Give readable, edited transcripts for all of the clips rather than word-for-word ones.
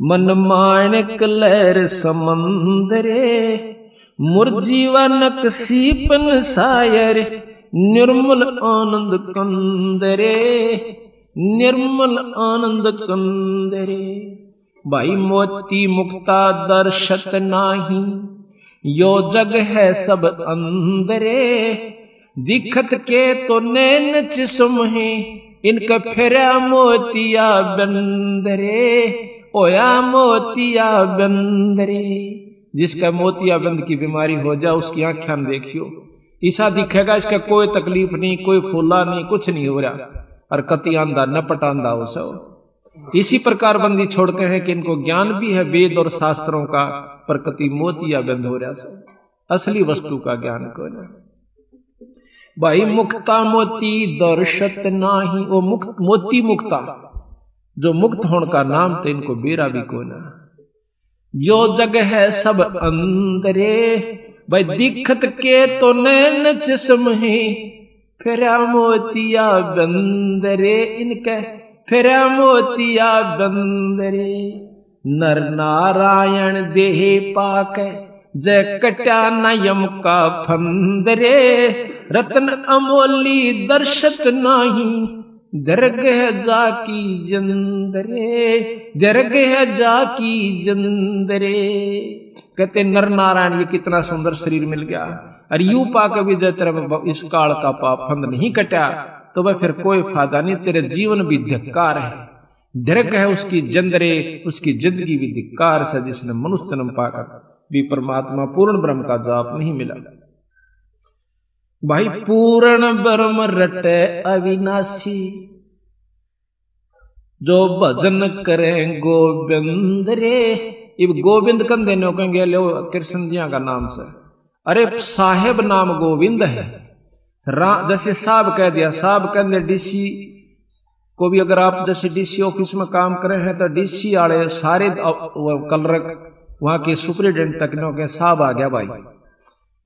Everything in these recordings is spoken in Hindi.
मन माणिक लहर समंदरे, मुरजीवानक सीपन सायर, निर्मल आनंद कंदरे, निर्मल आनंद कंदरे। भाई मोती मुक्ता दर्शत नाही, यो जग है सब अंदरे, दिखत के तो नैन चिस्म है, इनका फेरा मोतिया बंदरे, ओया मोतिया बंदरे। जिसका मोतिया बंद की बीमारी हो जाए उसकी आंखें न देखियो, ऐसा दिखेगा इसका कोई तकलीफ नहीं, कोई फूला नहीं, कुछ नहीं हो रहा, और कति आंधा न पटांदा हो सब। इसी प्रकार बंदी छोड़ के है कि इनको ज्ञान भी है वेद और शास्त्रों का, पर कति मोतिया बंद हो रहा सब, असली वस्तु का ज्ञान को ना। भाई मुक्ता मोती दर्शत नाही, वो मुक्त मोती मुक्ता जो मुक्त होने का नाम तो इनको बेरा भी को ना। जो जग है सब अंदरे, भाई दिखत के तो नैन जिस्म ही, फिरा मोतिया बंदरे, इनके फिरा मोतिया बंदरे। नर नारायण देह पाक, जय कट्या नयम का फंदरे, रतन अमोली दर्शत नाही, दरगह जाकी जंदरे, दरगह जाकी जंदरे। कहते नर नारायण ये कितना सुंदर शरीर मिल गया, और यू पाक भी जय तेरा इस काल का पाप फंद नहीं कटा, तो वह फिर कोई फायदा नहीं, तेरे जीवन भी धिक्कार है। दरगह है उसकी जंदरे, उसकी जिंदगी भी धिक्कार से, जिसने मनुष्य जन्म पाकर भी परमात्मा पूर्ण ब्रह्म का जाप नहीं मिला। भाई पूर्ण ब्रह्म रटे अविनाशी, जो भजन करें गोविंद रे। इब गोविंद कंधे नो कहेंगे लो कृष्ण जिया का नाम से, अरे साहेब नाम गोविंद है। जैसे साहब कह दिया, साहब कहते डीसी को भी, अगर आप जैसे डीसी ऑफिस में काम कर रहे हैं तो डीसी वाले सारे कलरक वहां के सुपरिटेंडेंट तक नो के साहब आ गया भाई,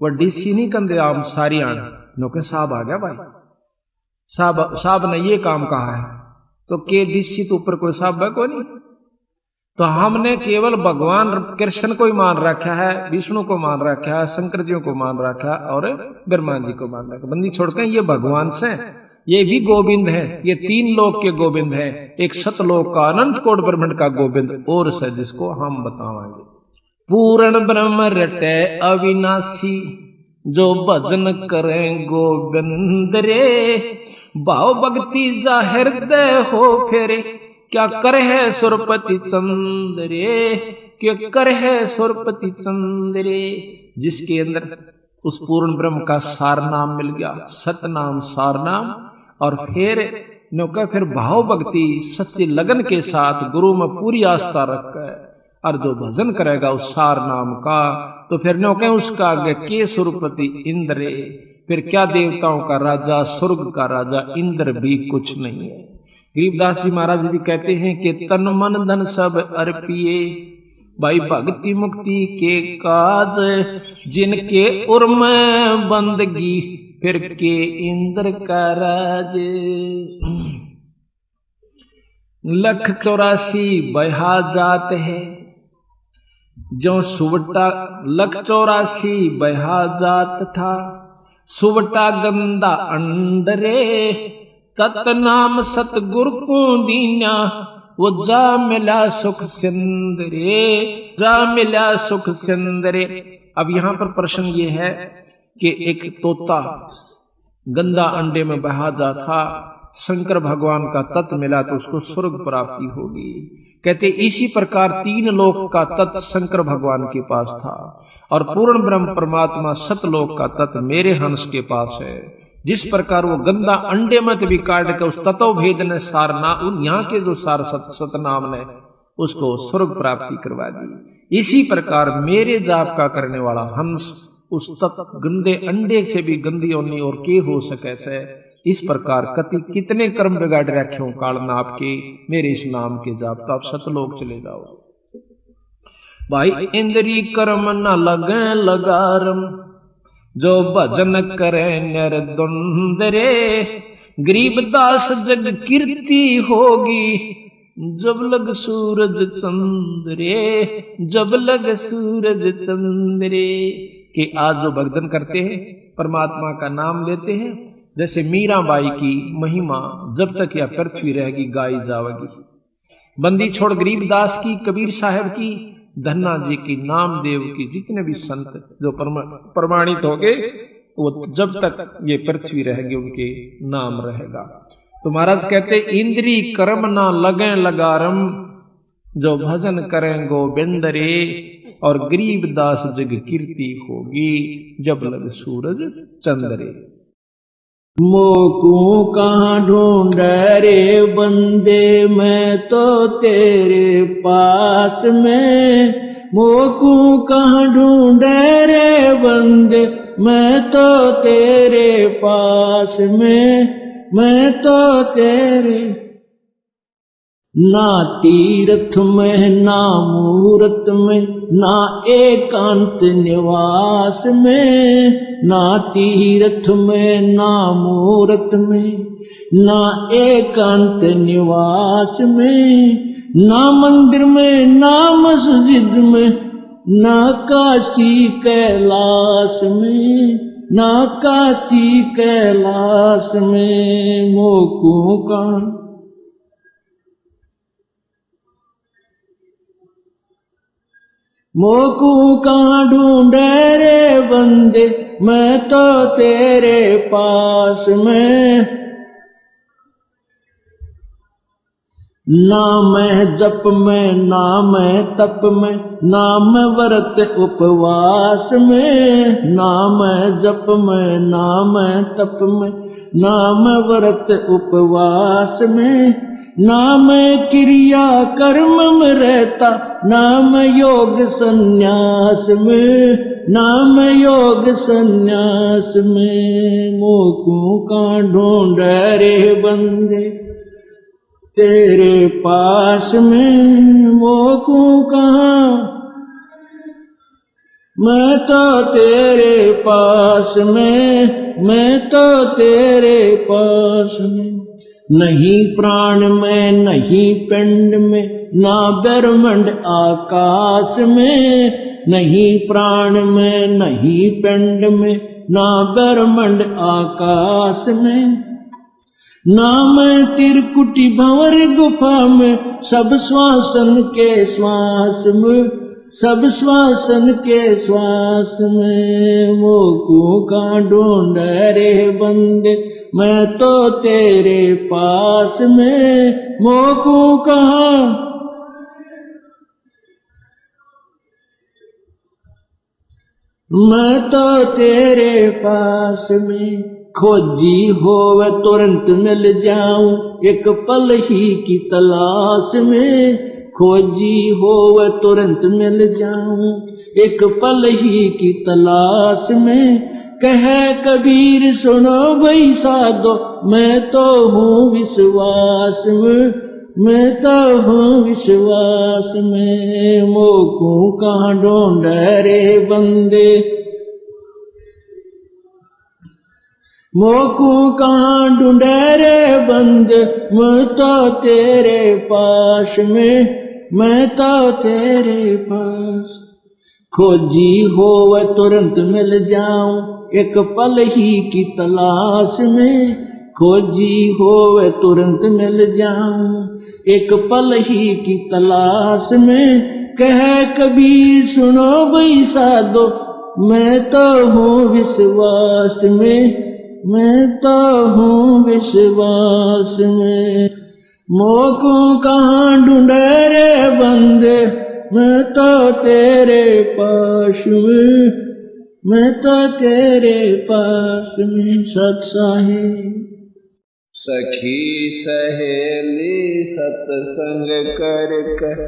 वो डीसी नहीं कंदे आम सारी आन नो के साहब आ गया भाई, साहब ने ये काम कहा है, तो के डीसी तो ऊपर कोई साहब है कोई नहीं। तो हमने केवल भगवान कृष्ण को ही मान रखा है, विष्णु को मान रखा है, शंकर जी को मान रखा है, और ब्रह्मा जी को मान रखा। बंदी छोड़कर ये भगवान से, ये भी गोविंद है, ये तीन लोक के गोविंद है, एक सतलोक का अनंत कोट ब्रह्मांड का गोविंद और से, जिसको हम बतावांगे। पूर्ण ब्रह्म रटे अविनाशी, जो भजन करें गोविंद रे, भाव भक्ति जा हृदय हो फेरे, क्या कर है सुरपति चंद्रे, क्या कर है सुरपति चंद्रे। जिसके अंदर उस पूर्ण ब्रह्म का सार नाम मिल गया, सत नाम सार नाम, और फिर भाव भक्ति सच्ची लगन के साथ गुरु में पूरी आस्था रखकर, और जो भजन करेगा उस सार नाम का, तो फिर नो उसका आगे के सुरपति इंद्रे, फिर क्या देवताओं का राजा, स्वर्ग का राजा इंद्र भी कुछ नहीं है। गरीबदास जी महाराज भी कहते हैं कि तन मन धन सब अर्पिए, भाई भक्ति मुक्ति के काज, जिनके उर्म बंदगी, फिर के इंद्र का राज। 184 बहा जात है, जो सुवटा 184 बहा जात था, सुवटा गंदा अंडरे, तत नाम सतगुरु को दीना, वो जा मिला सुख सिंदरे, जा मिला सुख सिंदरे। अब यहां पर प्रश्न ये है कि एक तोता गंदा अंडे में बहा जा था, शंकर भगवान का तत्व मिला तो उसको स्वर्ग प्राप्ति होगी। कहते इसी प्रकार तीन लोक का तत्व शंकर भगवान के पास था, और पूर्ण ब्रह्म परमात्मा सतलोक का तत्व मेरे हंस के पास है। जिस प्रकार वो गंदा अंडे मत भी काट के उस तत्व भेद ने सार ना, उन यहाँ के जो सार सतनाम ने उसको स्वर्ग प्राप्ति करवा दी। इसी प्रकार मेरे जाप का करने वाला हंस उस तत्व गंदे अंडे से भी गंदी होनी और के हो सके से, इस प्रकार कति कितने कर्म बिगाड़ रखे हो काल नाप के मेरे इस नाम के जाप, तो आप सतलोक चले जाओ। भाई इंद्री कर्म न लगे लगारम, जो भजन करे निर्द्वंद रे, गरीबदास जग कीर्ति होगी, जब लग सूरज चंद्रे, जब लग सूरज चंद्रे। कि आज जो भक्तन करते हैं, परमात्मा का नाम लेते हैं, जैसे मीराबाई की महिमा जब तक यह पृथ्वी रहेगी गाई जाएगी। बंदी छोड़ गरीबदास की, कबीर साहब की, धन्ना जी की, नामदेव की, जितने भी संत जो प्रमाणित हो गए, वो जब तक ये पृथ्वी रहेगी उनके नाम रहेगा। तो महाराज कहते इंद्री कर्म ना लगे लगारम, जो भजन करें गोविंद रे, और गरीबदास जग कीर्ति होगी, जब लग सूरज चंद्रे। मोकू कहाँ ढूंढ रे बंदे, मैं तो तेरे पास में। मोकू कहाँ ढूंढ रे बंदे, मैं तो तेरे पास में, मैं तो तेरे। ना तीर्थ में ना मूरत में, ना एकांत निवास में। ना तीर्थ में ना मूरत में, ना एकांत निवास में। ना मंदिर में ना मस्जिद में, ना काशी कैलाश में, ना काशी कैलाश में। मोकू का मोकू कहाँ ढूंढे रे बंदे, मैं तो तेरे पास में। ना मैं जप में ना मैं तप में, ना मैं व्रत उपवास में। ना मैं जप में ना मैं तप में, ना मैं व्रत उपवास में। ना मैं क्रिया कर्म में रहता, ना मैं योग संन्यास में, ना मैं योग संन्यास में। मोकू का ढूंढ रे बंदे तेरे पास में। मोकू कहाँ, मैं तो तेरे पास में, मैं तो तेरे पास में। नहीं प्राण में नहीं पिंड में, ना ब्रह्मांड आकाश में। नहीं प्राण में नहीं पिंड में, ना ब्रह्मांड आकाश में। ना मैं त्रिकुटी भंवर गुफा में, सब श्वासन के श्वास में, सब श्वासन के श्वास में। मोकू का ढूंढ रे बंदे, मैं तो तेरे पास में। मोकू कहाँ, मैं तो तेरे पास में। खोजी होवे तुरंत मिल जाऊं, एक पल ही की तलाश में। खोजी होवे तुरंत मिल जाऊं, एक पल ही की तलाश में। कहे कबीर सुनो भाई साधो, मैं तो हूँ विश्वास में, मैं तो हूँ विश्वास में। मोकू कहाँ ढूंढ रे बंदे, मोकू कहाँ ढूंढे रे बंदे, मैं तो तेरे पास में, मैं तो तेरे पास। खोजी होवे तुरंत मिल जाऊं, एक पल ही की तलाश में। खोजी होवे तुरंत मिल जाऊं, एक पल ही की तलाश में। कहे कबीर सुनो भाई साधो, मैं तो हूँ विश्वास में, मैं तो हूँ विश्वास में। मोकू कहाँ ढूंढे रे बंदे, मैं तो तेरे पास में, मैं तो तेरे पास में। सत्साहिब सखी सहेली सत्संग कर कर,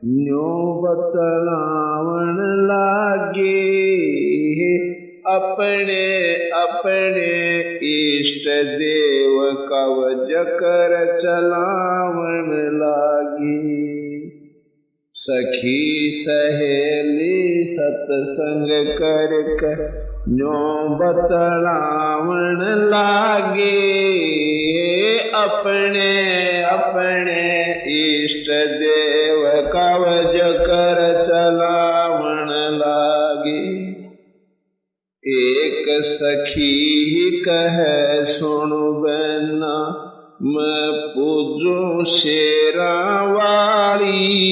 न्यो बतलावन लागे। अपने अपने इष्ट देव कवच कर चलावन लागी। सखी सहेली सत्संग कर कर, न्यो बतलावन लागे। अपने अपने इष्ट देव कावज कर चलावण लागी। एक सखी कहे सुन बहना मैं पूजूं शेरा वाली,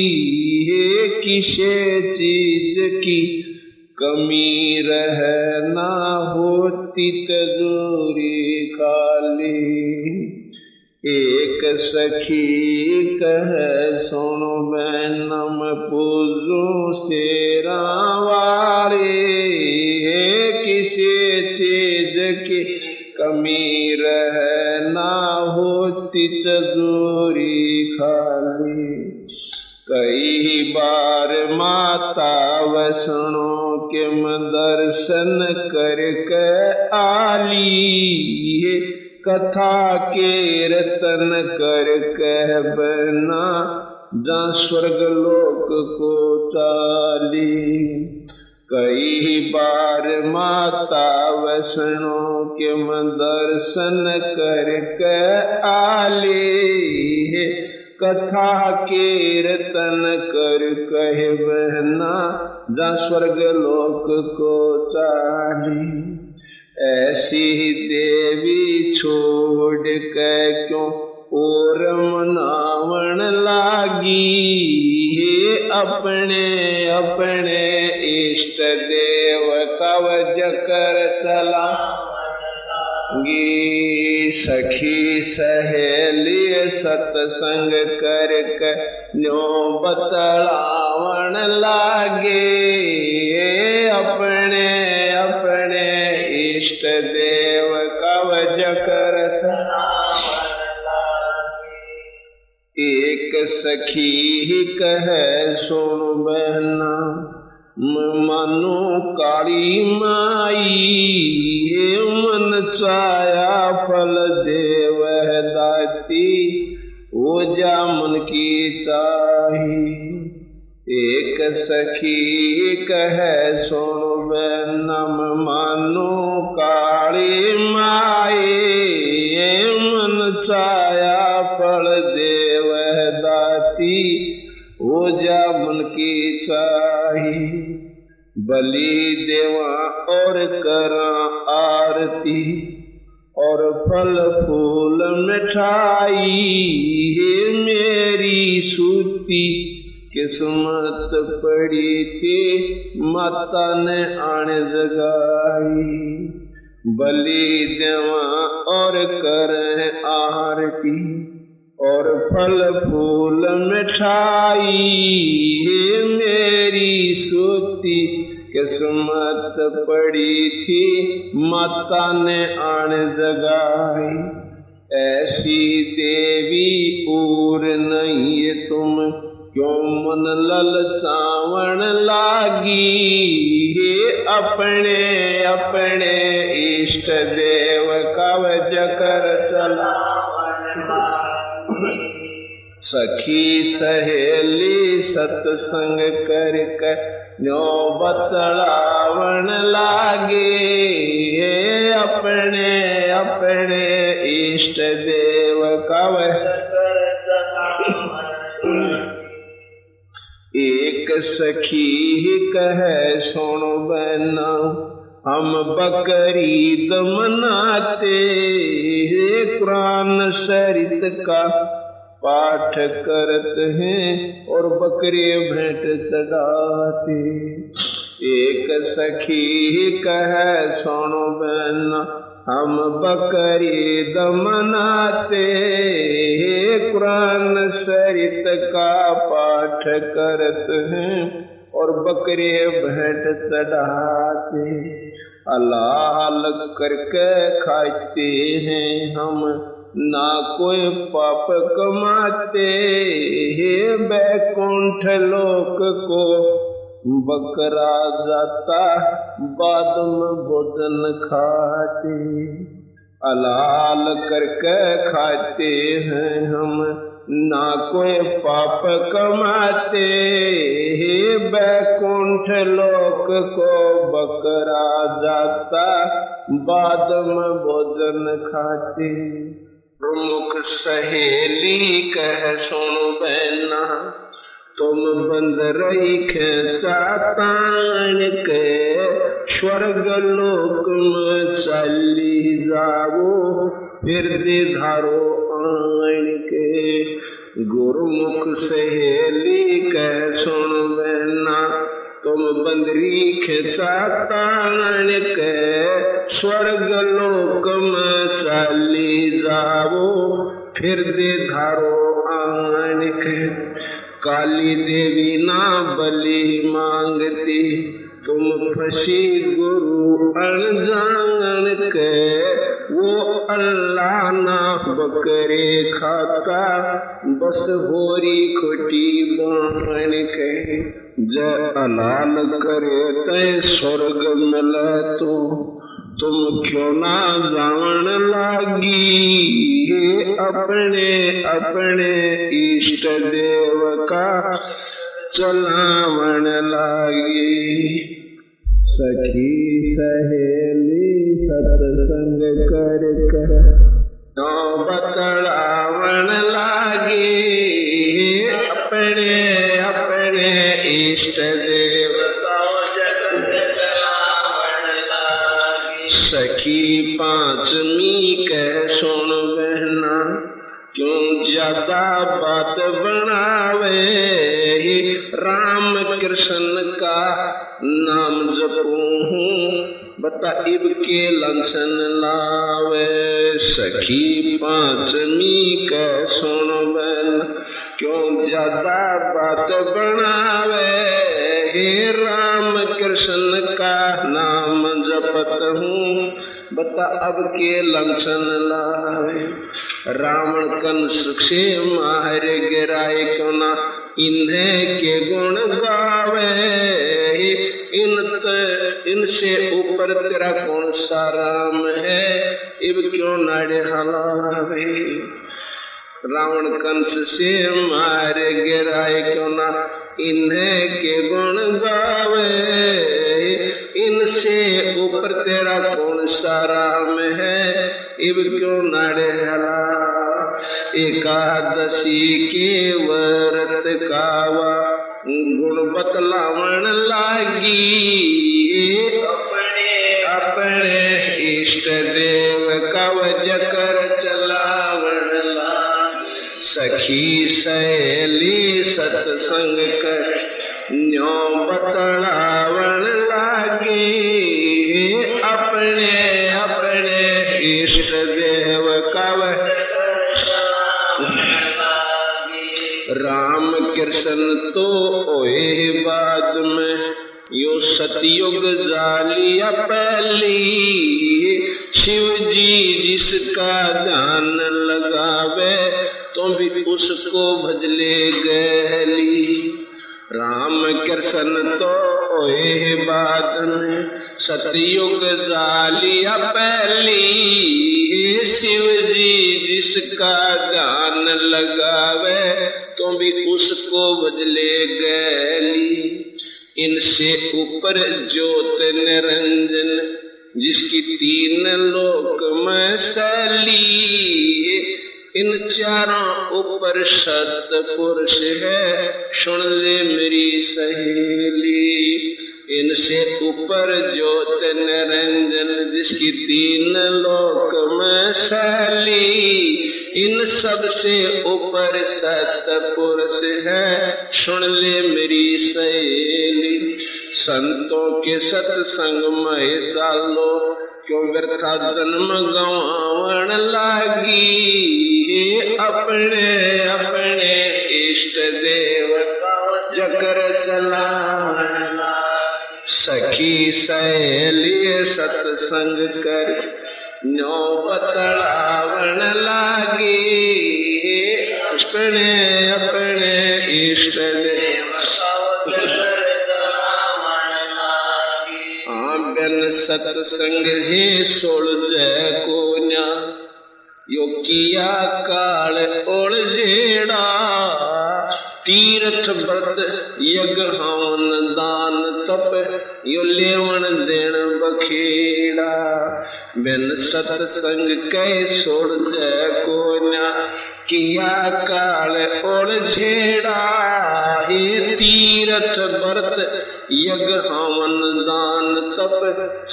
है किसे चीज की कमी रह ना होती तजूरी खाली। एक सखी कहे सुन बहना मैं पूजूं शेरा वाली, है किसी चीज की कमी रह ना होती तजूरी खाली। कई बार माता वैष्णो के मैं दर्शन करके आली, कथा के रतन कर कह बना जा स्वर्ग लोक को चाली। कई बार माता वैष्णो के मैं दर्शन करके आले, कथा के रतन कर कहे बहना जा स्वर्ग लोक को चाली। ऐसी देवी छोड़ के क्यों और मनावण लागी, अपने अपने इष्ट देव कवज कर चलागी। सखी सहेली सत्संग करके न्यो बतलावण लागे, अपने अपने इष्ट देव कवज कर एक सखी कहे सुन बहना मानो काली माई, मन चाया फल देव दाती वो जा मन की चाही। एक सखी कहे सुन बहना मानो काली माई, मन चाया फल देव दाती वो जा मन की चाही। बलि देवा और करा आरती और फल फूल मिठाई, मेरी सूती किस्मत पड़ी थी माता ने आन जगाई। बलि देवा और करें आरती और फल फूल मिठाई, मेरी सूती किस्मत पड़ी थी माता ने आन जगाई। ऐसी देवी और नहीं तुम क्यों मन ललचावण लागी, अपने अपने इष्ट देव कवज कर चलावण लागी। सखी सहेली सत्संग करके न्यो बतलावण लागे, अपने अपने इष्ट देव कवच एक सखी कहे सुनो बहना हम बकरीद मनाते, कुरान शरीत का पाठ करत हैं और बकरे भेंट चढ़ाते। एक सखी कहे सुनो बहना हम बकरीद मनाते, कुरान शरीत का पाठ करत हैं और बकरे भेंट चढ़ाते। हलाल करके खाते हैं हम ना कोई पाप कमाते, बैकुंठ लोक को बकरा जाता बाद में भोजन खाते। हलाल करके खाते हैं हम ना कोई पाप कमाते, बैकुंठ लोक को बकरा जाता बाद में भोजन खाते। मुख सहेली कह सुन बैना, तुम बंद रही खेचा तान के, स्वर्ग लोक में चली जाओ फिर धारो आन के। गुरुमुख सहेली कह सुन बैना, तुम बंदरी खेचा तान के, स्वर्ग लोक में चली जाओ फिर धारो आन के। काली देवी ना बलि मांगती, तुम फंसी गुरु अनजान के, वो अल्लाह ना बकरे खाता, बस होरी खोटी बान के। जय अलाल करे तय स्वर्ग मिले तो, तुम क्यों ना जान लागी, अपने अपने इष्ट देव का चलावन लागी। सखी सहेली सत्संग कर कर बतलावन लागी, अपने अपने इष्ट देव का चलावन लागी। सखी पांचवी कह सुन बहना, क्यों ज्यादा बात बनावे, राम कृष्ण का नाम जपूं, बता इब के लंसन लावे। सखी पांचवी कह सुन बहना, क्यों ज्यादा बात बनावे, राम कृष्ण का नाम जपत हूँ, बता अब के लंसन लावे। रावण कंस से मार गिराए क्यों ना, इन्हें के गुण गावे, इनसे ऊपर तेरा कौन सा राम है, इब क्यों नाड़े हलावे। रावण कंस से मार गिराए क्यों ना, इन्हें के गुण गावे, इनसे ऊपर तेरा कौन सा राम है, इब क्यों नाड़े हला। एकादशी के व्रत कावा, गुण बतलावन लागी, अपने अपने इष्ट देव का जकर चलावन लागी। सखी सहेली सत्संग कर न्यो बतलावन लागी, अपने अपने इष्ट देव का राम कृष्ण तो ओए बाद में, यो सतयुग जालिया पहली, शिव जी जिसका ध्यान लगावे, तो भी उसको भजले गली। राम कृष्ण तो ओए बाद में, सतयुग जालिया पहली, शिव जी जिसका ध्यान लगावे, तो भी उसको बदले गली। इनसे ऊपर ज्योत निरंजन, जिसकी तीन लोक में सैली, इन चारों ऊपर सतपुरुष है, सुन ले मेरी सहेली। इनसे ऊपर ज्योत निरंजन, जिसकी तीन लोक में सैली, इन सब से ऊपर सतपुरुष है, सुन ले मेरी सहेली। संतों के सत्संग में चालो, क्यों व्यर्था जन्म गंवावन लागी, अपने अपने इष्ट देव जकर चलावन लागी। सखी सहेली सत्संग कर न्यो बतलावन लागी, अपने अपने इष्ट देव बिन सत्संग ही सोल जय को न्या, यो किया काल ओल जेड़ा, तीर्थ व्रत यज्ञ हवन दान तप, यो लेवन देन बखेड़ा। बिन सत्संग कै छोड़ जय को ना किया काल ओढ़ झेड़ा हे तीरथ व्रत यज्ञ हवन दान तप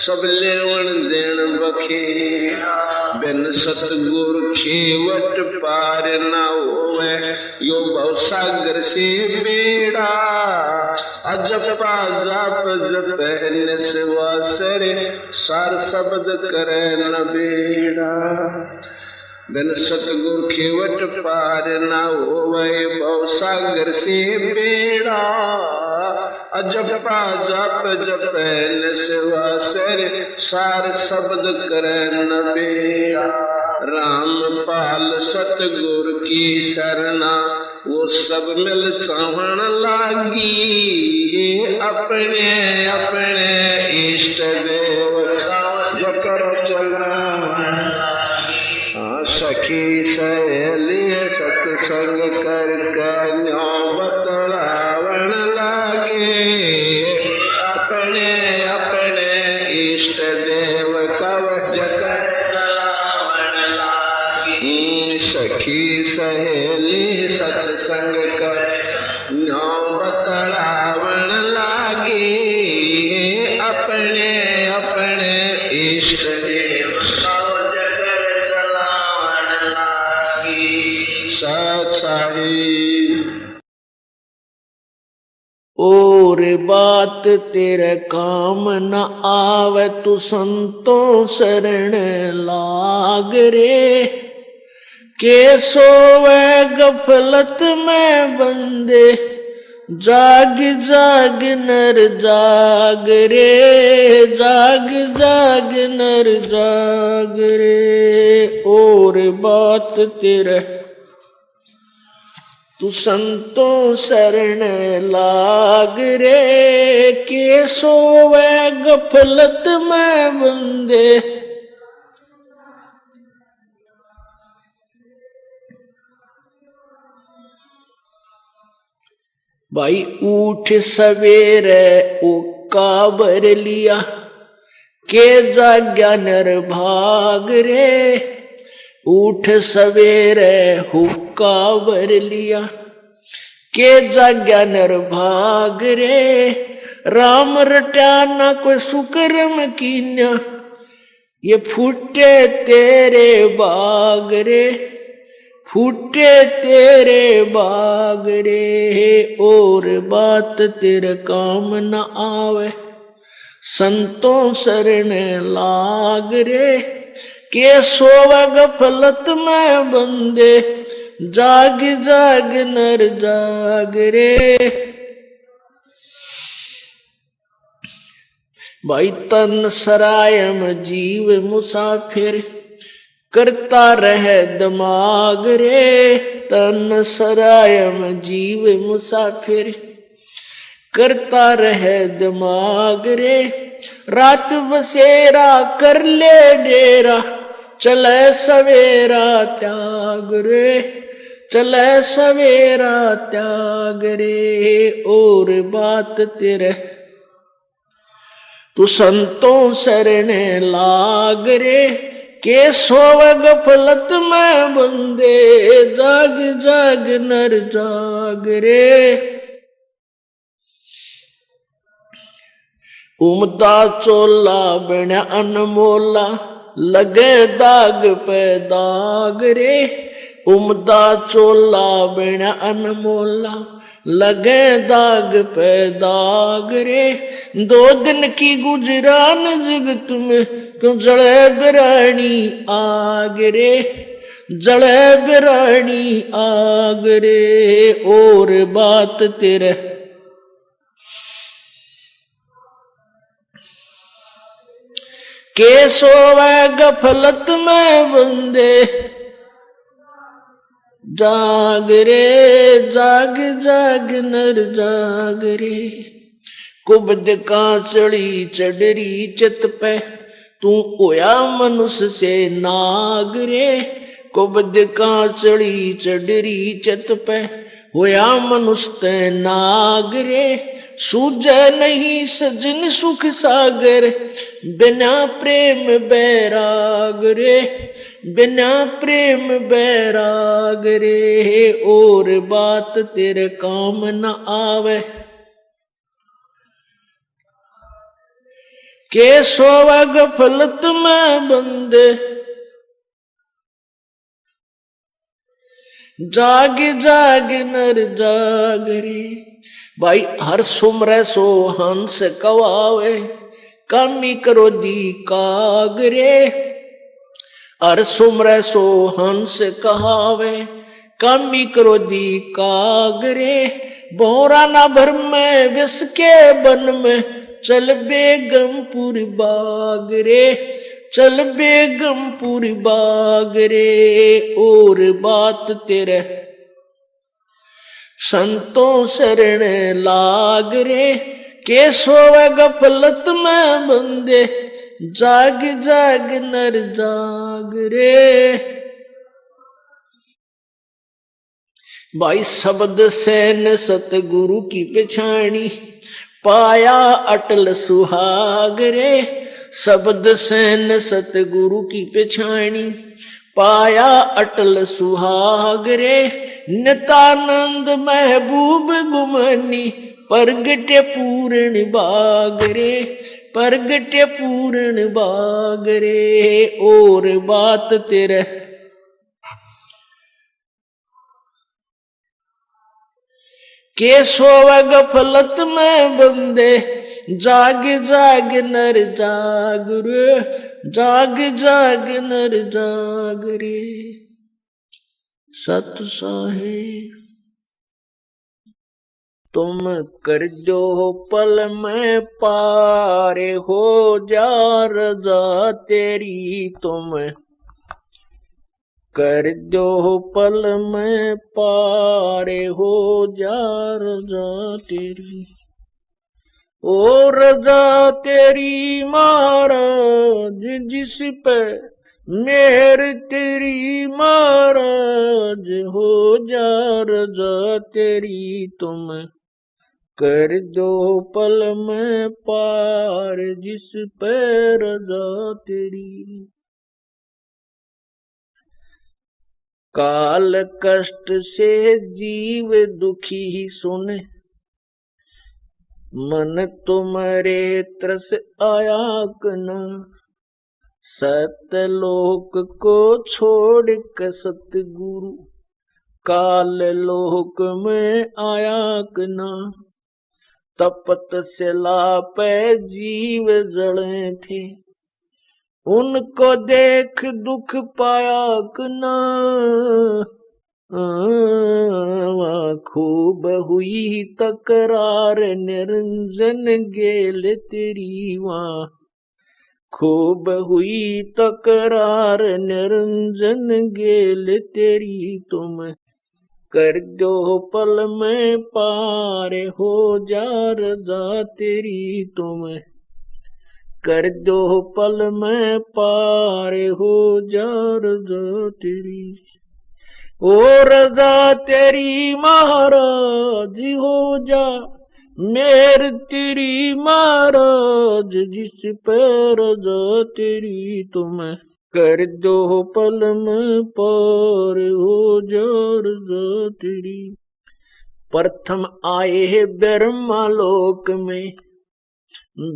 सब लेवण देण बखेड़ा बिन सतगुर खेवट पार न होवे यो भव सागर से बेड़ा अजपा जाप जप निस्वासर सार शब्द करे न बेड़ा बिन सतगुर खेवट पार न होवे भव सागर से बेड़ा अजपा जाप जप निस्वासर सार शब्द करे न बेड़ा रामपाल सतगुर की शरणा वो सब मिल चाहण लागी अपने अपने इष्ट देव जकर चलावण सखी सहेली सत्संग कर कन्या बतलावण लागे अपने अपने इष्ट देव कव जकर चलावण लागे सखी सहेली सत्संग कर कन्या बतलावण लागे अपने अपने इष्ट देव और बात तेरे काम न आवे तू संतों शरण लाग रे के सोवे गफलत में बंदे जाग जाग नर जाग रे जाग जाग नर जाग रे और बात तेरे तू संतों शरण लाग रे के सोवे गफलत में बंदे भाई उठ सवेरे उक्का भर लिया के जाग्या नर भाग रे उठ सवेरे हुक्का भर लिया के जाग्या नर भाग रे राम रटा ना कोई सुकर्म कीन्या ये फूटे तेरे बाग रे फूटे तेरे बाग रे और बात तेरे काम न आवे संतों शरण लाग रे के सोवा गफलत में बंदे जाग जाग नर जाग रे भाई तन सरायम जीव मुसाफिर करता रहे दिमाग रे तन सरायम जीव मुसाफिर करता रहे दिमाग रे रात बसेरा कर ले डेरा चले सवेरा त्याग रे चले सवेरा त्याग रे और बात तेरे तू संतों शरण लाग रे के सोव गफलत में बंदे जाग जाग नर जाग रे उमदा चोला बन अनमोला लगे दाग पे दाग रे उमदा चोला बन अनमोला लगे दाग पे दाग रे दो दिन की गुजरान जगत में क्यों जड़े बिरानी आग रे जड़े बिरानी आग रे और बात तेरे के सोवे गफलत में बंदे जाग रे जाग जाग नर जाग रे कुबद का चढ़ी चढ़री चित पे तू होया मनुष्य से नाग रे कुबद का चढ़ी चढ़री चित पे होया मनुष्य नाग रे सूझे नहीं सजन सुख सागर, बिना प्रेम बैराग रे, बिना प्रेम बैराग रे, और बात तेरे काम न आवे। के सोवा गफलत में बंदे, जाग जाग नर जाग रे। भाई हर सुमरे सो हंस कवावे, कामी करो दी कागरे। हर सुमरे सो हंस कहावे, कामी करो दी कागरे। बोरा ना भर में विष के बन में, चल बेगमपुर बाग रे, चल बेगमपुर बाग रे, और बात तेरे संतों शरण लाग रे। के सोवे गफलत में बंदे, जाग जाग नर जाग रे। भाई शब्द सैन सतगुरु की पछाणी, पाया अटल सुहाग रे। शब्द सैन सतगुरु की पछाणी, पाया अटल सुहाग रे। नितानंद महबूब गुमानी, परगटे पूर्ण बाग रे, परगटे पूर्ण बाग रे, और बात तेरे के सोवे गफलत में बंदे, जाग जाग नर जाग रे, जाग जाग नर जाग रे। सत साहेब तुम कर दो पल में पारे, हो जा रजा तेरी तुम कर दो पल में पारे, हो जा रजा तेरी। ओ रजा तेरी महाराज जिस पे मेहर तेरी महाराज, हो जा रजा तेरी तुम कर दो पल में पार, जिस पे रजा तेरी। काल कष्ट से जीव दुखी सुने, मन तुम्हारे तरस आया कना। सतलोक को छोड़ के सतगुरु, काल लोक में आया कना। तपत सिला पे जीव जड़े थे, उनको देख दुख पाया कना। खूब हुई तकरार निरंजन गेल तेरी वहाँ, खूब हुई तकरार निरंजन गेल तेरी तुम कर दो पल में पार, हो जा रजा तेरी तुम कर दो पल में पार, हो जा रजा तेरी। ओ रजा तेरी महाराज हो जा, मेर तेरी महाराज जिस पे रजा तेरी तुम कर दो पल में पार, हो जा रजा तेरी। प्रथम आए है ब्रह्मा लोक में,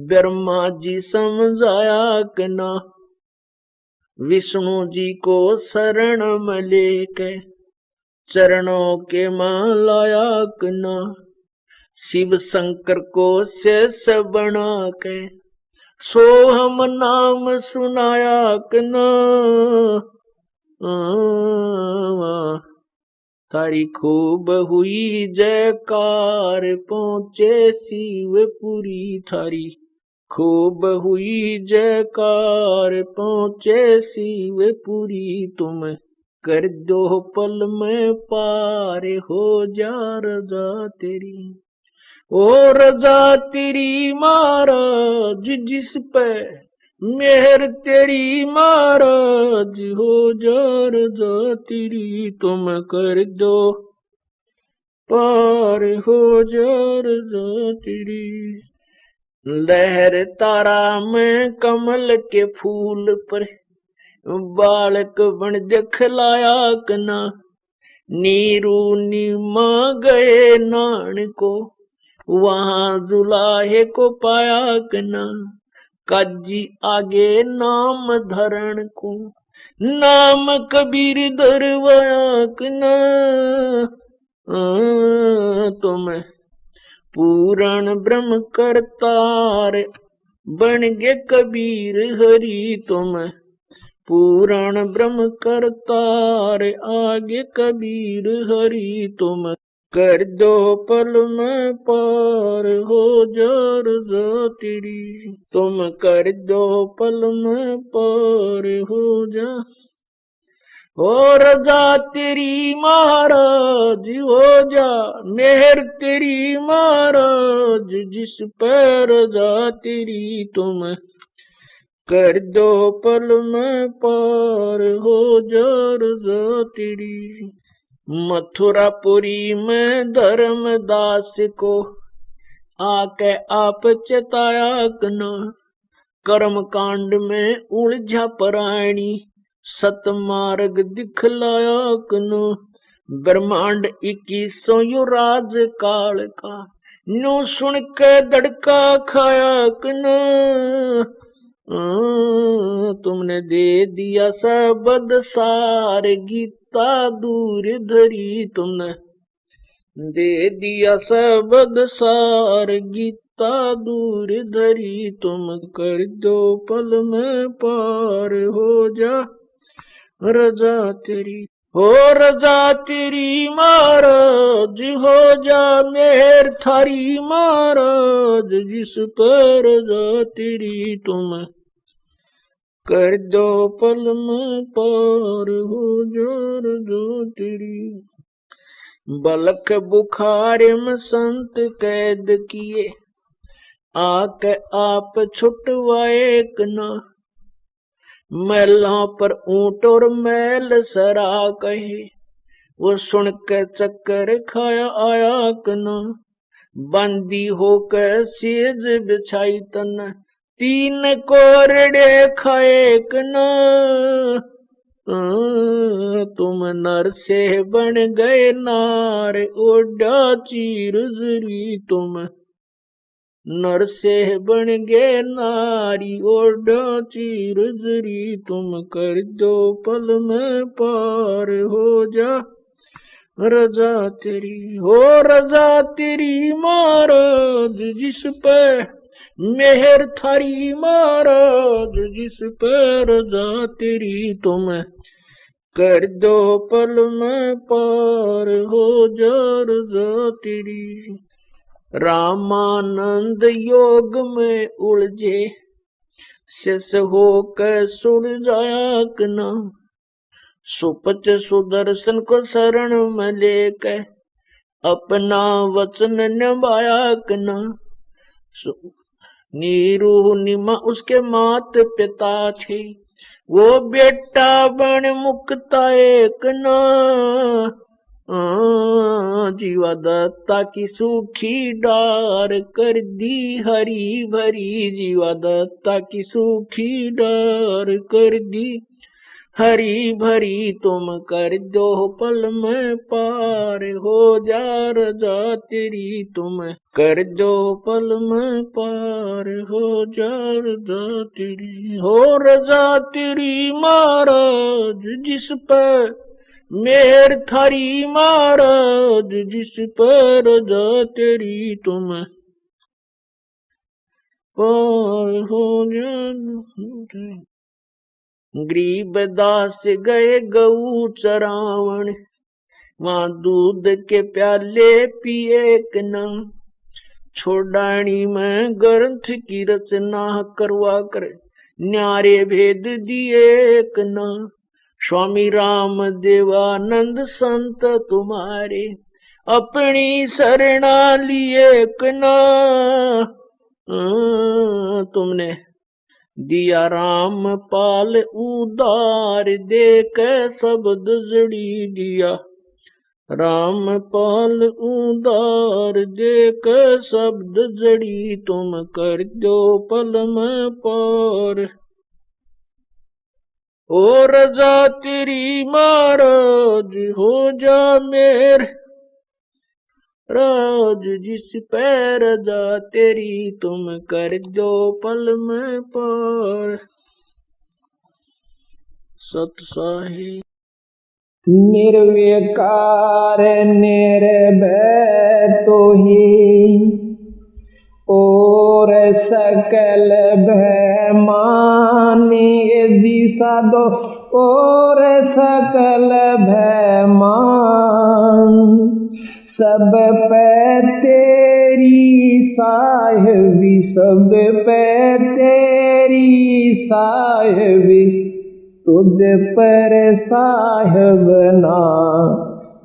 ब्रह्मा जी समझाया कि ना। विष्णु जी को शरण में लेके चरणों के मां लाया कि ना। शिव शंकर को शेष बना के सोहम नाम सुनाया कि ना। तारी खूब हुई जयकार पहुंचे शिवपुरी थारी, खूब हुई जयकार पहुंचे शिवपुरी तुम कर दो पल में पार, हो जा रजा तेरी। ओ रजा तेरी महाराज जिस पे मेहर तेरी महाराज, हो जा रजा तेरी तुम कर दो पार हो जा रजा तेरी। लहर तारा में कमल के फूल पर बालक बन जखलाया कना। नीरू नीमा गए नान को वहां जुलाहे को पाया कना। काजी आगे नाम धरण को नाम कबीर दरवाया कना। तुम पूर्ण ब्रह्म करतार बन गे कबीर हरि। तुम पूर्ण ब्रह्म करतार आगे कबीर हरि। तुम कर दो पल में पार हो जा रजा तेरी। तुम कर दो पल में पार हो जा हो रजा तेरी महाराज हो जा। मेहर तेरी महाराज जिस पर रजा तेरी। तुम कर दो पल में पार हो जा रजा तेरी। मथुरापुरी में धर्मदास को आके आप चेताया कना। कर्म कांड में उलझा प्राणी सतमार्ग दिखलाया कना। ब्रह्मांड 2100 युराज काल का न्यू सुन के धड़का खाया कना। तुमने दे दिया सबद सार गीता दूर धरी। तुमने दे दिया सबद सार गीता दूर धरी। तुम कर दो पल में पार हो जा रजा तेरी। हो रजा तेरी महाराज हो जा। मेहर थारी महाराज जिस पर रजा तेरी। तुम कर दो पल में पार हो जा रजा तेरी। बलक बुखार में संत कैद किए आके आप छुटवाए कना। मैलों पर ऊंट और मैल सरा कहे वो सुन के चक्कर खाया आया कना। बंदी होकर सेज बिछाई तन 3 कोरड़े खाए कना। तुम नर से बन गए नार ओडा चीर जरी। तुम नर से बन गए नारी ओडा चीर जरी। तुम कर दो पल में पार हो जा रजा तेरी। हो रजा तेरी महाराज जिस पे मेहर थारी महाराज जिस पे रजा तेरी। तुम कर दो पल में पार हो जा रजा तेरी। रामानंद योग में उलझे शेष होकर सुन जाया कना। सुपच सुदर्शन को शरण में लेकर अपना वचन निभाया कना। नीरू निमा उसके मात पिता थे वो बेटा बन मुक्ता एक ना। जीवा दत्ता की सूखी डार कर दी हरी भरी। जीवा दत्ता की सूखी डार कर दी हरी भरी। तुम कर दो पल में पार हो जा रजा तेरी। तुम कर दो पल में पार हो जा रजा तेरी। हो रजा तेरी महाराज जिस पर मेहर थारी महाराज जिस पर रजा तेरी। तुम पार हो जा। गरीब दास गए गऊ चरावण वहां दूध के प्याले पिए कना। छोड़ानी में ग्रंथ की रचना करवा कर न्यारे भेद दिए कना। स्वामी राम देवानंद संत तुम्हारे अपनी शरणा लिए कना। तुमने दिया राम पाल उदार दे के शब्द जड़ी दिया। रामपाल उदार देख शब्द जड़ी तुम कर दो पल में पार। ओ रजा तेरी महाराज हो जा मेर राज जिस पे रजा तेरी तुम कर दो पल में पार। सत साहिब निर्विकार निर्भय तो ही और सकल भय मानिए जी साधो और सकल भय मान। सब पे तेरी साहिबी सब पे तेरी साहिबी तुझ पर साहिब ना।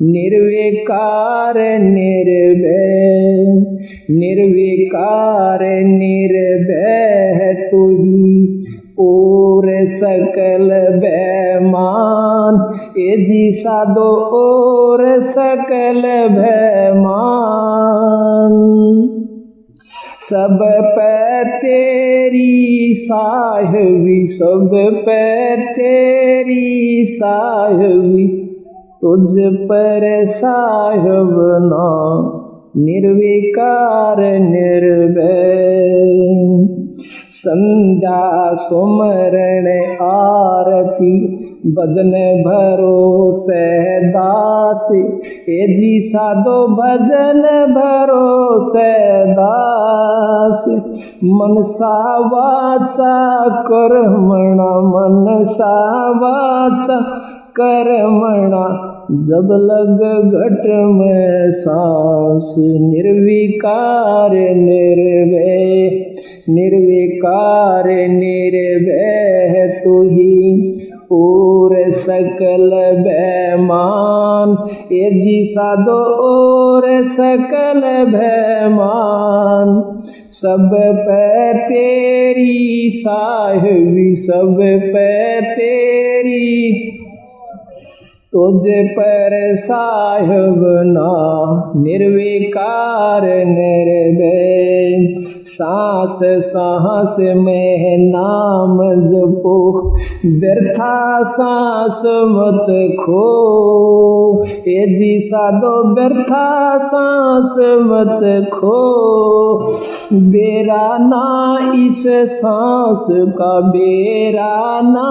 निर्विकार निर्भय निर्विकार निर्भय तू ही और सकल भय मान। ए जी साधो और सकल भय मान। सब पे तेरी साहिबी सब पे तेरी साहिबी तुझ पर साहिब ना। निर्विकार निर्भय संध्या सुमरण आरती भजन भरोसे दास। ए जी साधो भजन भरोसे दास। मनसा वाचा कर्मणा मनसा वाचा कर्मणा जब लग घट में सांस। निर्विकार निर्भय निर्विकार निर्भय तू ही और सकल भय मान। ए जी साधो और सकल भय मान। सब पे तेरी साहिबी सब पे तेरी तुझ पर साहिब ना। निर्विकार निर्भय सांस सांस में नाम जपो व्यर्था सांस मत खो। ए जी साधो व्यर्था सांस मत खो। बेरा ना इस सांस का बेरा ना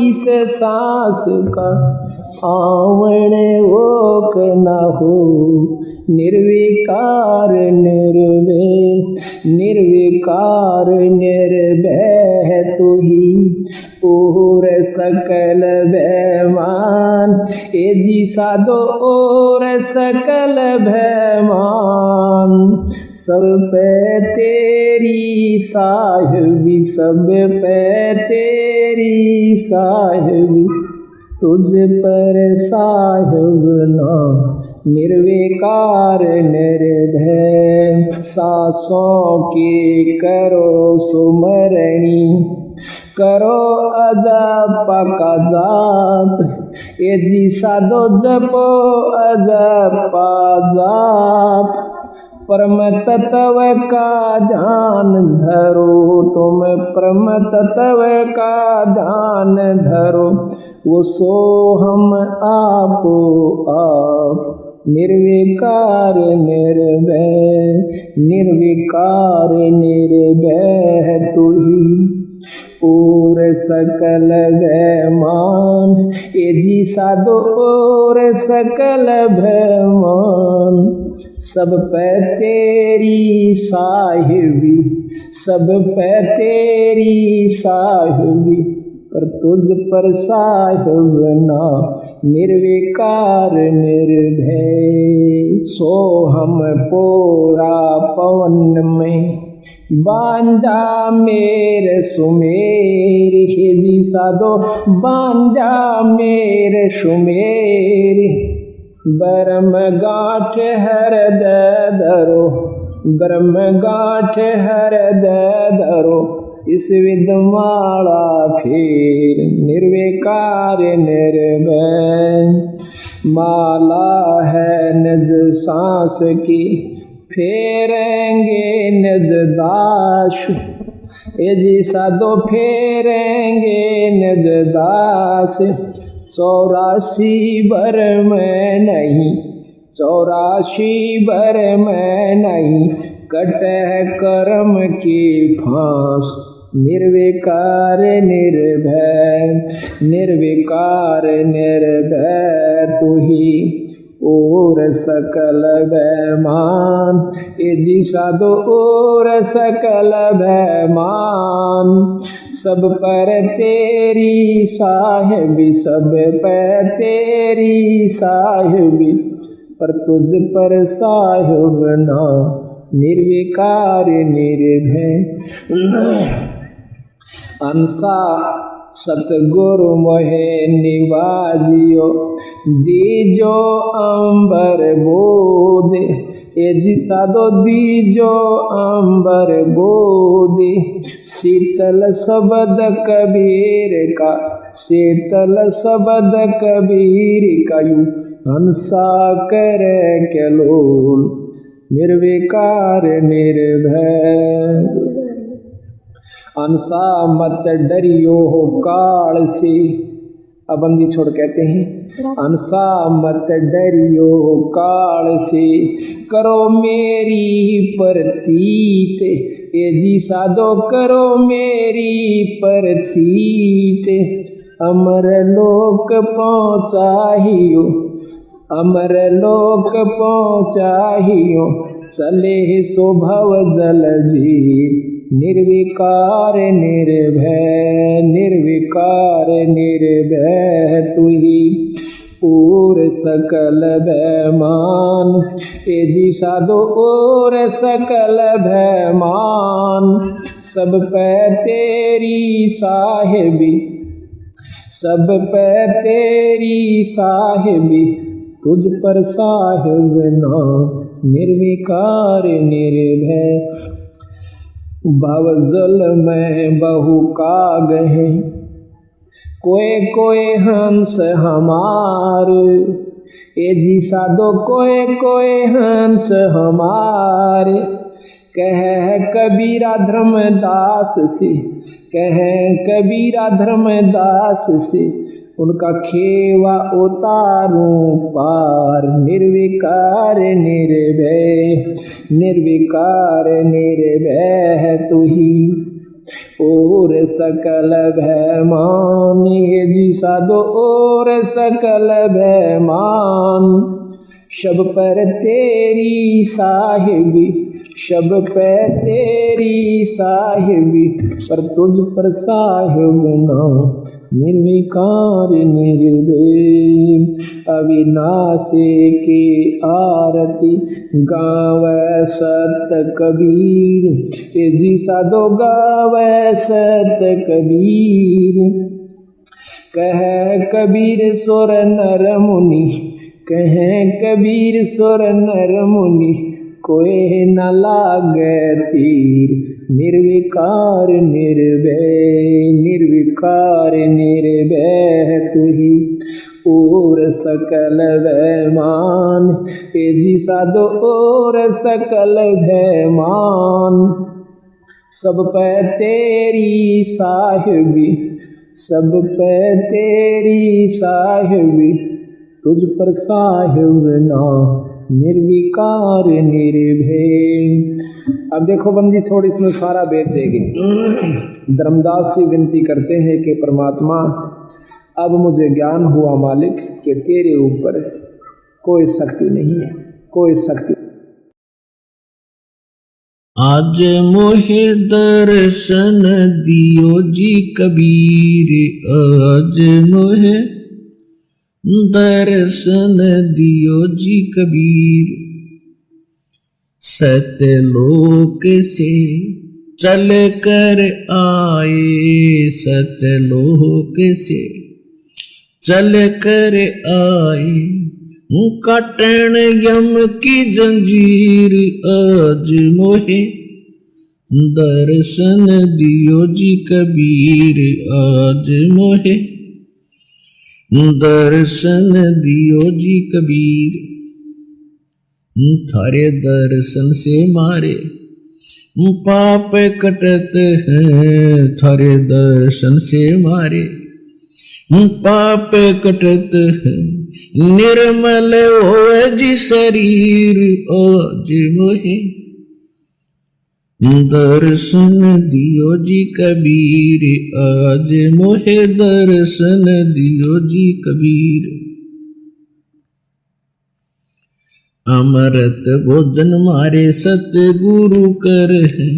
इस सांस का आवण ओक न हो। निर्विकार निर्भय निर्विकार निर्भय तू ही और सकल भय मान। ए जी साधो और सकल भय मान। सब पे तेरी साहिबी सब पे तेरी साहिबी तुझ पर साहिब ना। निर्विकार निर्भय सांसों की करो सुमरणी करो अजप का जाप। ए जी साधो जपो अजप जाप। परम तत्व का ध्यान धरो तुम परम तत्व का ध्यान धरो। वो सो हम आपो आप। निर्विकार निर्भय निर्विकार निर्भय तू ही और सकल भय मान। ए जी साधो और सकल भय मान। सब पे तेरी साहिबी सब पे तेरी साहिबी पर तुझ पर साहिब ना। निर्विकार निर्भय सो हम पोरा पवन में बांधा मेरे सुमेर। हे जी साधो बांधा मेरे सुमेर। ब्रह्म गांठ हृदय धरो ब्रह्म गांठ हृदय धरो। इस विधमाला फिर निर्विकार निर्भय। माला है निज सांस की फेरेंगे निज दास, ये जी साधो फेरेंगे निज दास। 84 भर में नहीं, 84 भर में नहीं, कटे कर्म की फांस। निर्विकार निर्भय, निर्विकार निर्भय तू ही और सकल बैमान। ये जी साधो और सकल बैमान। सब पर तेरी साहिबी, सब पर तेरी साहिबी, पर तुझ पर साहिब ना। निर्विकार निर्भय। अंसा सतगुरु मोहे निवाजियो, दीजो अंबर बोध। ये जी साधो दीजो अंबर बोध। शीतल शब्द कबीर का, शीतल शब्द कबीर का, यूं हंसा करे केलोल। निर्विकार निर्भय। अंसा मत डरियो हो काल से। अब बंदी छोड़ कहते हैं, अंसा मत डरियो हो काल से, करो मेरी प्रतीत। ये जी साधो करो मेरी प्रतीत। अमर लोक पहुँचाहियो, अमर लोक पहुँचाहियो, सलेह स्वभाव जल जी। निर्विकार निर्भय, निर्विकार निर्भय तू ही और सकल बैमान। ये जी साधो और सकल बैमान। सब पे तेरी साहिबी, सब पे तेरी साहिबी, तुझ पर साहिब ना। निर्विकार निर्भय। भवजल में बहु काग हैं, कोई कोई हंस हमार। ये जी साधो कोई कोई हंस हमार। कहे कबीरा धर्मदास से, कहे कबीरा धर्मदास से, उनका खेवा उतारूं पार। निर्विकार निर्भय, निर्विकार निर्भय तू ही और सकल बैमान। ये जी साधो और सकल बैमान। शब पर तेरी साहिबी, शब पे तेरी साहिबी, पर तुझ पर साहिब ना। निर्विकार निर्भय। अविनाशी की आरती गावे सत कबीर। ये जी साधो गावे सत कबीर। कहे कबीर सुर नर मुनि, कहे कबीर सुर नर मुनि, कोई न लागे तीर। निर्विकार निर्भय, निर्विकार निर्भय तू ही और सकल बैमान। ये जी साधो और सकल बैमान। सब पे तेरी साहिबी, सब पे तेरी साहिबी, तुझ पर साहिब ना। निर्विकार निर्भय। अब देखो बंदी छोड़, इसमें सारा वेद देगी। धर्मदास से विनती करते हैं कि परमात्मा अब मुझे ज्ञान हुआ मालिक कि तेरे ऊपर कोई शक्ति नहीं है, कोई शक्ति। आज मोहे दर्शन दियो जी कबीर, आज मोहे दर्शन दियो जी कबीर। सतलोक से चल कर आए, सतलोक से चल कर आए, काटन यम की जंजीर। आज मोहे दर्शन दियो जी कबीर आज मोहे, दर्शन दियो जी कबीर। थारे दर्शन से मारे पाप कटत हैं, थारे दर्शन से मारे पाप कटत हैं। निर्मल होवे जी शरीर आज मोहे, दर्शन दियो जी कबीर आज मोहे, दर्शन दियो जी कबीर। अमृत भोजन मारे सतगुरु कर है,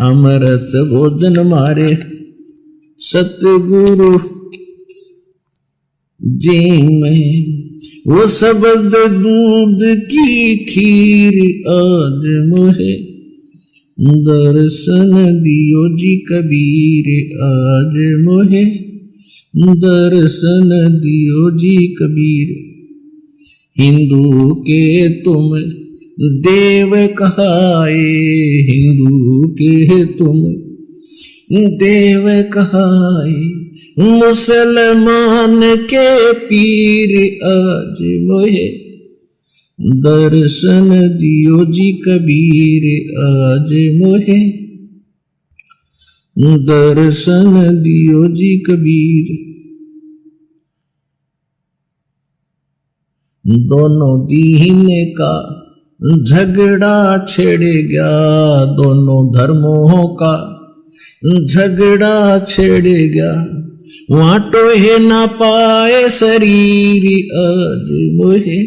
अमृत भोजन मारे सतगुरु जी में, वो शब्द दूध की खीर आज मोहे, दर्शन दियो जी कबीर आज मोहे, दर्शन दियो जी कबीर। हिंदू के तुम देव कहाए, हिंदू के तुम देव कहाए, मुसलमान के पीर आज मोहे, दर्शन दियो जी कबीर आज मोहे, दर्शन दियो जी कबीर। दोनों दीन का झगड़ा छिड़ गया, दोनों धर्मों का झगड़ा छिड़ गया, वहां टोहे ना पाए शरीर आज मोहे,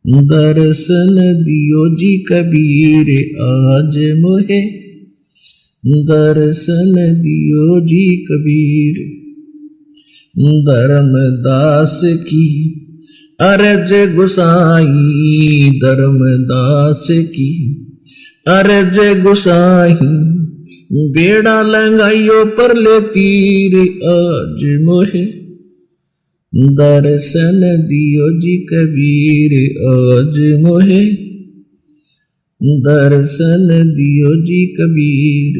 दर्शन दियो जी कबीर आज मोहे, दर्शन दियो जी कबीर। धर्मदास की अरज गुसाई, धर्मदास की अरज गुसाई, बेड़ा लंगाइयो पर ले तीर आज मोहे, दर्शन दियो जी कबीर आज मोहे, दर्शन दियो जी कबीर।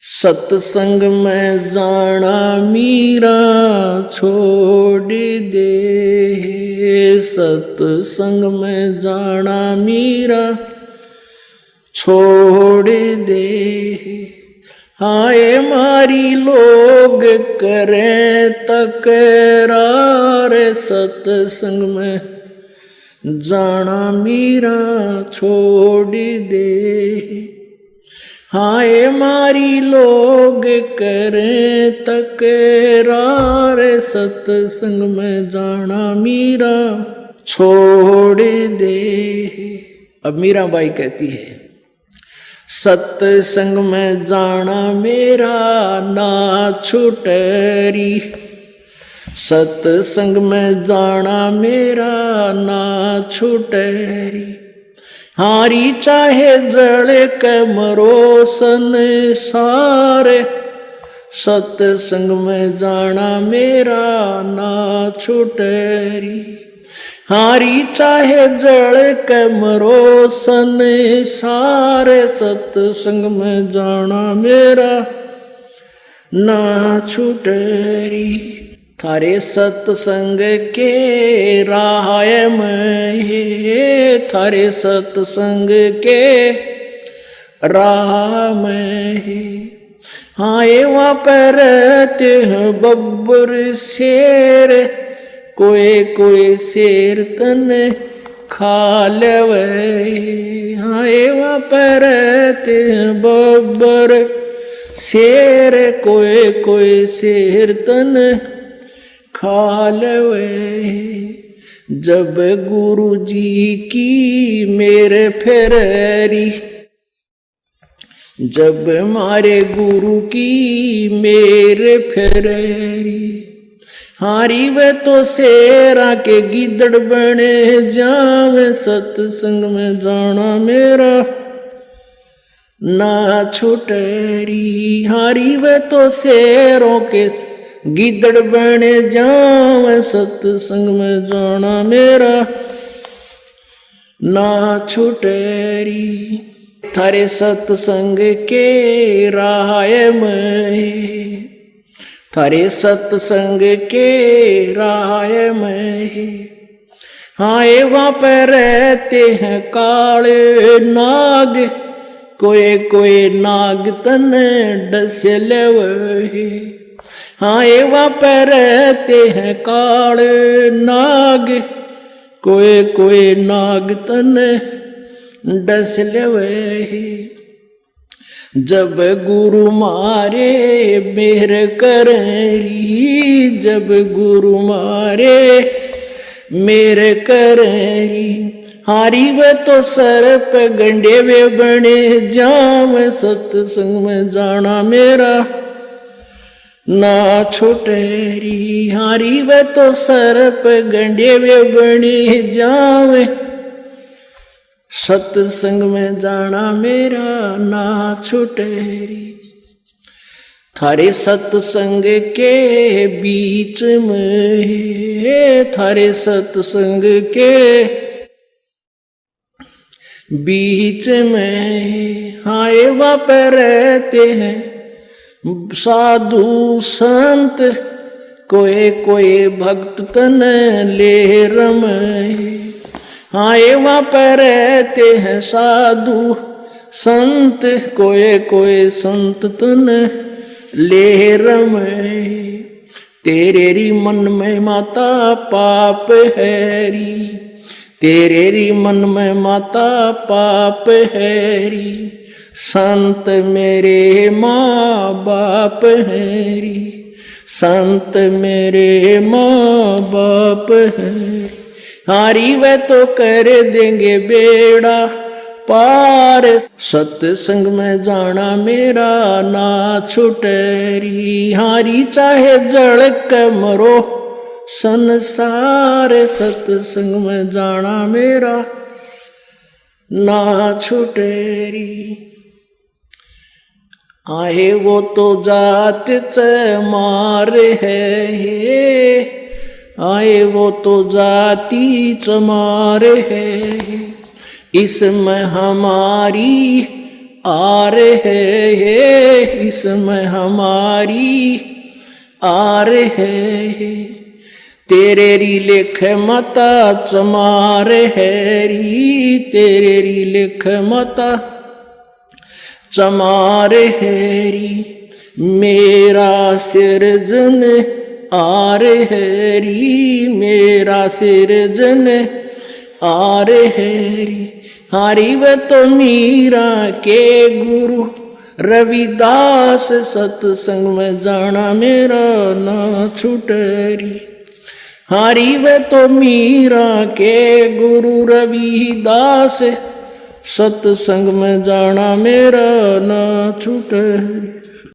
सत्संग में जाना मीरा छोड़ दे, सत्संग में जाना मीरा छोड़ दे, हाय मारी लोग करें तकरार, सत्संग में जाना मीरा छोड़ दे, हाय मारी लोग करें तकरार, सत्संग में जाना मीरा छोड़ दे। अब मीराबाई कहती है, सत्संग में जाना मेरा ना छुटरी, सत्संग में जाना मेरा ना छुटरी, हारी चाहे जड़े के मरो संसारे, सत्संग में जाना मेरा ना छुटरी, हारी चाहे जड़ के मरो संसारे, सत्संग में जाना मेरा ना छुटरी, थारे सत्संग के राह में, थारे सत्संग के राह में, हाय वहाँ पर रहते हैं बब्बर शेर, कोई कोई शेर तन खा लेवे, हाय वहाँ पर रहते हैं बब्बर शेर, कोई कोई शेर तन खा लेवे। जब गुरु जी की मेरे फेरी, जब मारे गुरु की मेरे फेरी, हारी वे तो शेरा के गिदड़ बने जावे, सत्संग में जाना मेरा ना छुटरी, हारी वे तो शेरों के गिदड़ बने जावे, सत्संग में जाना मेरा ना छुटरी। थारे सत्संग के राय में, थारे सत्संग के राय में। हाय वहाँ पर रहते हैं काले नाग, कोई कोई नाग तन डसल वही। हाय वहाँ पर रहते हैं काले नाग, कोई कोई नाग तन डसल वही। जब गुरु मारे मेहर करी, जब गुरु मारे मेरे करी। हारी वे तो सर पे गंडे वे बने जाम, सत्संग में जाना मेरा ना छुटेरी। हारी वे तो सर पे गंडे वे बने जाम, सत्संग में जाना मेरा ना छुटेरी। थारे सत्संग के बीच में, थारे सत्संग के बीच में। हाय वहाँ पर रहते हैं साधु संत, कोई कोई भक्त तन ले रमय। हाय वहाँ पर रहते हैं साधु संत, कोई कोई संत तन ले रमय। तेरे री मन में माता पाप हैरी, तेरे री मन में माता पाप हैरी। संत मेरे माँ बाप हैरी, संत मेरे माँ बाप हैरी। हारी वे तो कर देंगे बेड़ा पार, सत्संग में जाना मेरा ना छुटेरी। हारी चाहे जड़ के मरो संसार, सत्संग में जाना मेरा ना छुटेरी। आहे वो तो जात चमार है, आए वो तो जाति चमार है। इसमें हमारी आर है, इसमें हमारी आर है। तेरे री लेख मता चमार है री, तेरे री लेख मता चमार है री। मेरा सिरजन आर है री, मेरा सिरजन आर है री। हारी वे तो मीरा के गुरु रविदास, सत्संग में जाना मेरा ना छुटेरी। हारी वे तो मीरा के गुरु रविदास, सत्संग में जाना मेरा ना छुटेरी।